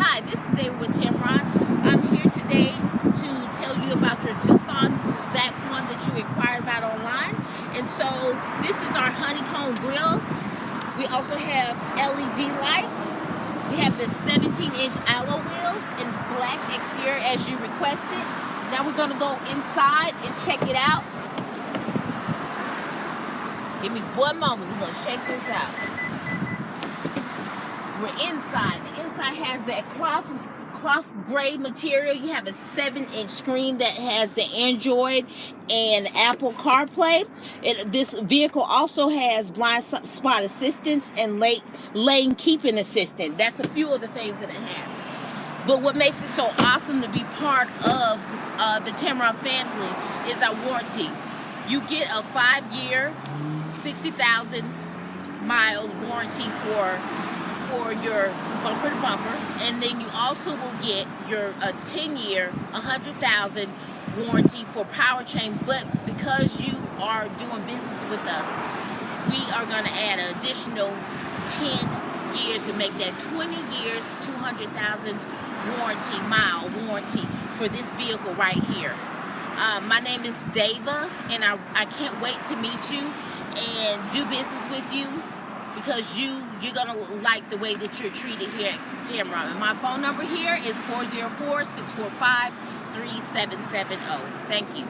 Hi, this is David with Tameron. I'm here today to tell you about your Tucson. This is exact one that you inquired about online. And so this is our honeycomb grill. We also have LED lights. We have the 17-inch alloy wheels in black exterior as you requested. Now we're going to go inside and check it out. Give me one moment. We're going to check this out. We're inside. The inside has that cloth gray material. You have a 7-inch screen that has the Android and Apple CarPlay. This vehicle also has blind spot assistance and lane keeping assistance. That's a few of the things that it has. But what makes it so awesome to be part of the Tameron family is our warranty. You get a 5-year, 60,000 miles warranty for your bumper to bumper, and then you also will get your 10-year, 100,000 warranty for powertrain. But because you are doing business with us, we are going to add an additional 10 years to make that 20 years, 200,000 mile warranty for this vehicle right here. My name is Dava, and I can't wait to meet you and do business with you, because you're going to like the way that you're treated here at Tameron. And my phone number here is 404-645-3770. Thank you.